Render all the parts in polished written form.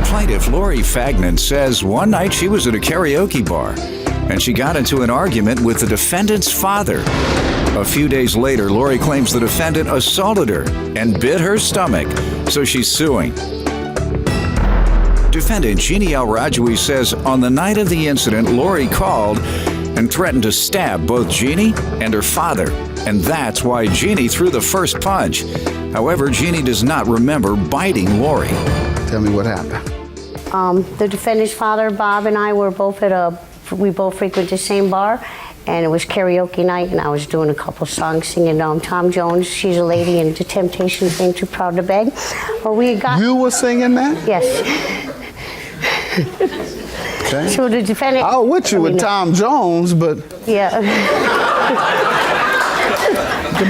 Plaintiff Lori Fagnan says one night she was at a karaoke bar and she got into an argument with the defendant's father. A few days later, Lori claims the defendant assaulted her and bit her stomach, so she's suing. Defendant Jeannie Al-Rajwi says on the night of the incident, Lori called and threatened to stab both Jeannie and her father, and that's why Jeannie threw the first punch. However, Jeannie does not remember biting Lori. Tell me what happened. The defendant's father, Bob, and I were both we both frequent the same bar, and it was karaoke night, and I was doing a couple songs singing Tom Jones, She's a Lady, and The Temptations, Ain't Too Proud to Beg. Well, we got... You were singing that? Yes. Okay. So the defendant... I was with you with Tom Jones, but... Yeah.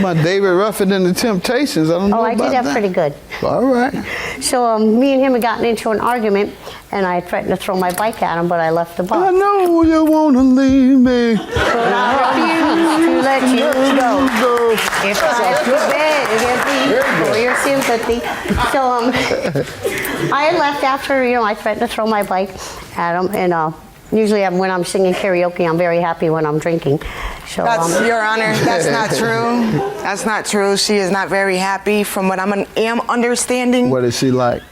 My David Ruffin and The Temptations, I don't know I about did that pretty good. All right. So me and him had gotten into an argument, and I threatened to throw my bike at him, but I left the bar. I know you want to leave me. But I refuse to let you go. If I could beg for your sympathy. So I had left after, I threatened to throw my bike at him, and usually when I'm singing karaoke, I'm very happy when I'm drinking. So, that's, Your Honor, that's not true. That's not true. She is not very happy from what I am understanding. What is she like?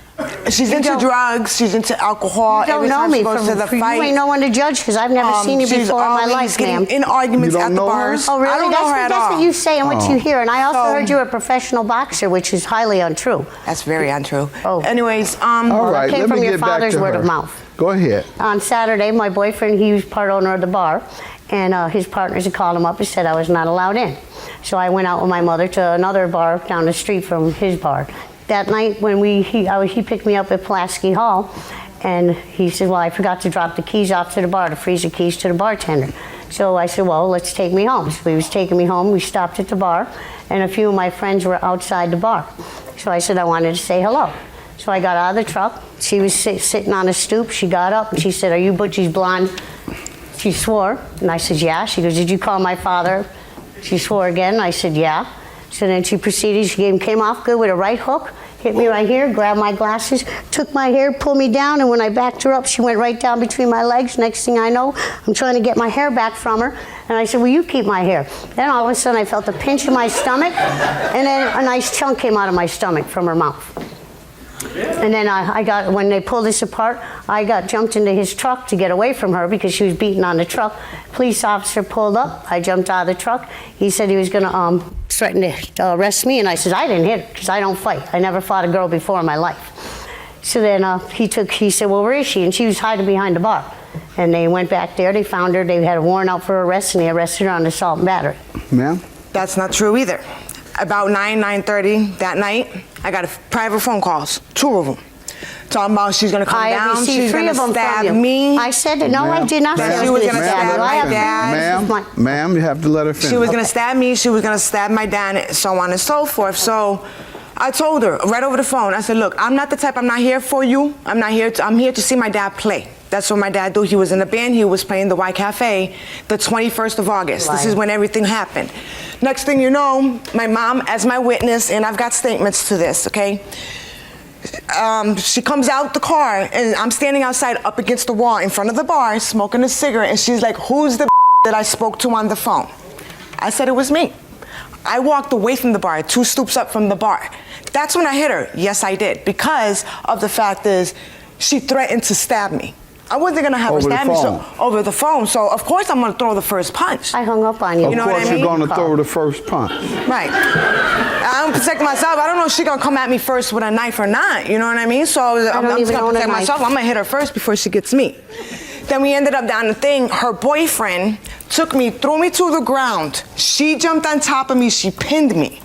She's into drugs. She's into alcohol. You don't Every know time me she goes to the fight. You ain't no one to judge because I've never seen you before in my life, ma'am. In arguments at the bars. Oh, really? I don't know her at all. That's what you say and what you hear. And I also heard you're a professional boxer, which is highly untrue. That's very untrue. Oh. Anyways, all right, came from your father's word of mouth. Go ahead. On Saturday, my boyfriend, he was part owner of the bar, and his partners had called him up and said I was not allowed in. So I went out with my mother to another bar down the street from his bar. That night when he picked me up at Pulaski Hall, and he said, well, I forgot to drop the keys off to the bar, to freeze the keys to the bartender. So I said, well, let's take me home. So he was taking me home. We stopped at the bar, and a few of my friends were outside the bar. So I said I wanted to say hello. So I got out of the truck. She was sitting on a stoop. She got up and she said, are you Butchie's blonde? She swore. And I said, yeah. She goes, did you call my father? She swore again. I said, yeah. So then she proceeded. She came off good with a right hook, hit me right here, grabbed my glasses, took my hair, pulled me down, and when I backed her up, she went right down between my legs. Next thing I know, I'm trying to get my hair back from her. And I said, will you keep my hair? Then all of a sudden I felt a pinch in my stomach, and then a nice chunk came out of my stomach from her mouth. And then when they pulled this apart, I jumped into his truck to get away from her because she was beating on the truck. Police officer pulled up. I jumped out of the truck. He said he was going to threaten to arrest me, and I said, I didn't hit her because I don't fight. I never fought a girl before in my life. So then he said, well, where is she? And she was hiding behind the bar. And they went back there. They found her. They had a warrant out for arrest, and they arrested her on assault and battery. Ma'am? That's not true either. About 9:30 that night, I got private phone calls, 2 of them, talking about she's going to come down, she's going to stab me. I said, no, I did not say she was going to stab my dad. Ma'am, you have to let her finish. She was going to stab me, she was going to stab my dad, so on and so forth. So I told her right over the phone, I said, look, I'm not the type, I'm not here for you. I'm here to see my dad play. That's what my dad do. He was in the band. He was playing the Y Cafe the 21st of August. This is when everything happened. Next thing you know, my mom, as my witness, and I've got statements to this, okay? She comes out the car, and I'm standing outside up against the wall in front of the bar, smoking a cigarette, and she's like, who's the that I spoke to on the phone? I said, it was me. I walked away from the bar, 2 stoops up from the bar. That's when I hit her. Yes, I did, because of the fact is she threatened to stab me. I wasn't going to have her stab me over the phone, so of course I'm going to throw the first punch. I hung up on you. Of course you're going to throw the first punch. Right. I'm protecting myself. I don't know if she's going to come at me first with a knife or not, you know what I mean? So I'm just going to protect myself. I'm going to hit her first before she gets me. Then we ended up down the thing. Her boyfriend took me, threw me to the ground. She jumped on top of me. She pinned me.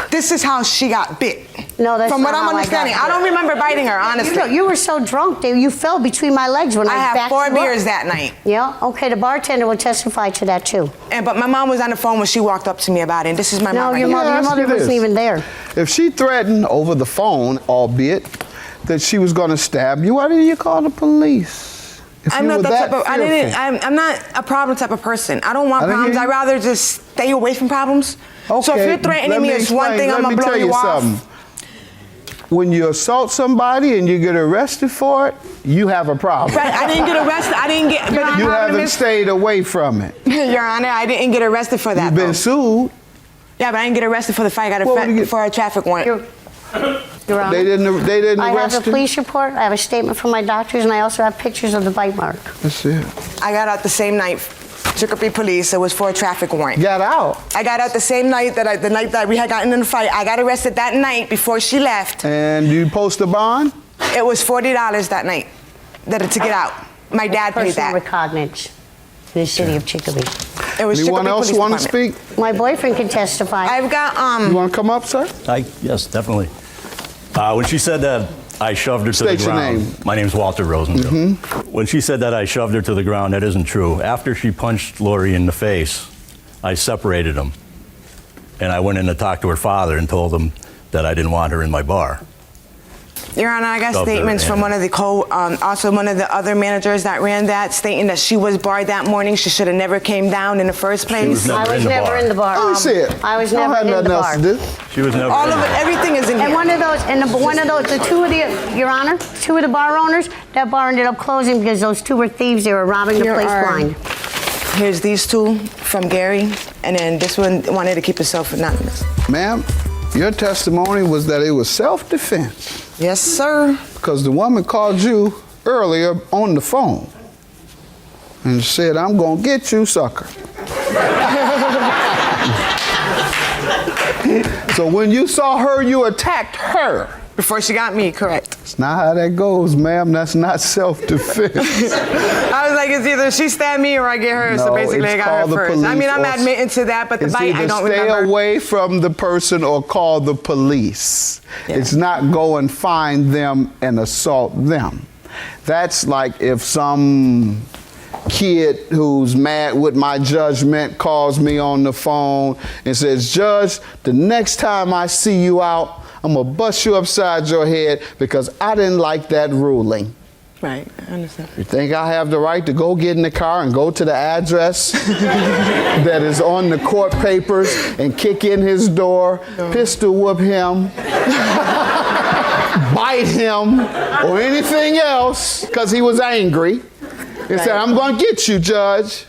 This is how she got bit. No, that's from not what I'm how understanding. I don't remember biting her, honestly. You were so drunk, Dave. You fell between my legs when I had backed 4 you beers up. that night. Yeah, okay, the bartender will testify to that too. But my mom was on the phone when she walked up to me about it. And this is my mom right your mother wasn't even there. If she threatened over the phone, albeit, that she was going to stab you, why didn't you call the police? I'm not that type of, I'm not a problem type of person. I don't want problems. I'd rather just stay away from problems. Okay. So if you're threatening me, it's one thing, I'm going to blow you off. when you assault somebody and you get arrested for it, you have a problem. Right, I didn't get arrested. I didn't get. But You haven't stayed away from it. Your Honor, I didn't get arrested for that. You've been though. sued. Yeah, but I didn't get arrested for the fight. I got for a traffic warrant. Your Honor, They didn't I have arrest a you? police report, I have a statement from my doctors, and I also have pictures of the bite mark. That's it. I got out the same night. Chicopee police. It was for a traffic warrant. Got out. I got out the same night the night that we had gotten in the fight. I got arrested that night before she left. And you post a bond? It was $40 that night to get out. My dad paid Personal that. recognizance in the city of Chicopee. It was Anyone Chicopee else Police want to Department. speak? My boyfriend can testify. I've got You want to come up, sir? Yes, definitely. When she said that I shoved her to State the your ground. name. My name's Walter Rosenfield. When she said that I shoved her to the ground, that isn't true. After she punched Lori in the face, I separated them. And I went in to talk to her father and told him that I didn't want her in my bar. Your Honor, I got Shoved her statements from in. one of the also one of the other managers that ran that, stating that she was barred that morning. She should have never came down in the first place. was never I was in the never bar. in the bar. Let me see it. I was Don't never have in the nothing else bar. to do. She was never All in of the it, bar. everything is in And here. one of those, the two of the, Your Honor, two of the bar owners, that bar ended up closing because those two were thieves. They were robbing the Here place are- blind. Here's these two from Gary, and then this one wanted to keep himself anonymous. Ma'am, your testimony was that it was self-defense Yes, sir. because the woman called you earlier on the phone and said, I'm going to get you, sucker. So when you saw her, you attacked her. Before she got me, correct. That's not how that goes, ma'am. That's not self-defense. I was like, it's either she stabbed me or I get her, so No, basically I it's got her called the first. I mean, I'm police or- admitting to that, but the It's bite, I either don't stay remember. away from the person or call the police. Yeah. It's not go and find them and assault them. That's like if some kid who's mad with my judgment calls me on the phone and says, Judge, the next time I see you out, I'm gonna bust you upside your head because I didn't like that ruling. Right, I understand. You think I have the right to go get in the car and go to the address that is on the court papers and kick in his door, pistol whip him, bite him, or anything else because he was angry and said, I'm going to get you, Judge?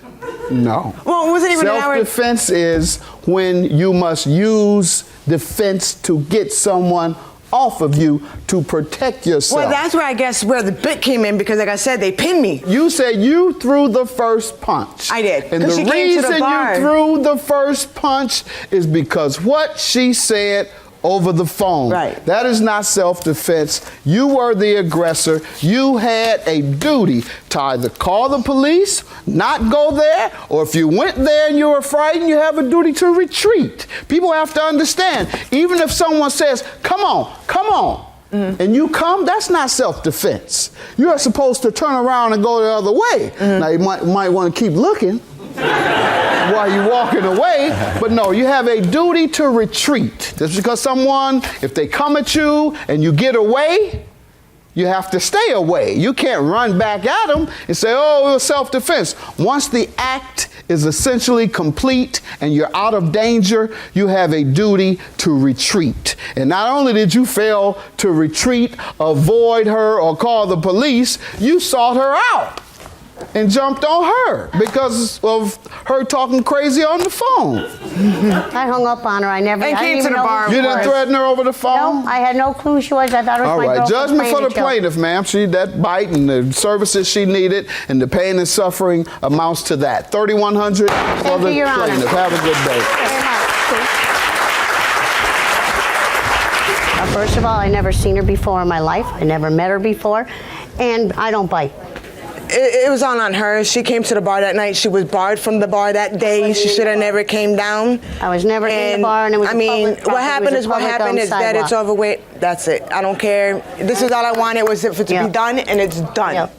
No. Well, it wasn't even an hour. Self-defense is when you must use defense to get someone off of you to protect yourself. Well, that's where I guess where the bit came in because, like I said, they pinned me. You said you threw the first punch. I did, And 'cause the she came to the reason bar. you threw the first punch is because what she said over the phone. Right. That is not self-defense. You were the aggressor. You had a duty to either call the police, not go there, or if you went there and you were frightened, you have a duty to retreat. People have to understand, even if someone says, come on, and you come, that's not self-defense. You are supposed to turn around and go the other way. Now, you might want to keep looking while you're walking away, but no, you have a duty to retreat. Just because someone, if they come at you and you get away, you have to stay away. You can't run back at them and say, oh, it was self-defense. Once the act is essentially complete and you're out of danger, you have a duty to retreat. And not only did you fail to retreat, avoid her, or call the police, you sought her out and jumped on her because of her talking crazy on the phone. I hung up on her. I And didn't came to even the know bar. who You she didn't was. threaten her over the phone? No, I had no clue who she was. I thought it was All my right, girlfriend judgment for playing the a joke. plaintiff, ma'am. That bite and the services she needed and the pain and suffering amounts to that. $3,100 for the you, Your Honor. plaintiff. Have a good day. Very much. First of all, I never seen her before in my life. I never met her before, and I don't bite. It was all on her. She came to the bar that night. She was barred from the bar that day. She should have never came down. I was never in the bar, and it was I a mean, public property. what happened It was is a what public, happened is that it's sidewalk. over with. That's it. I don't care. This is all I wanted was for it to Yeah. be done, and it's done. Yep.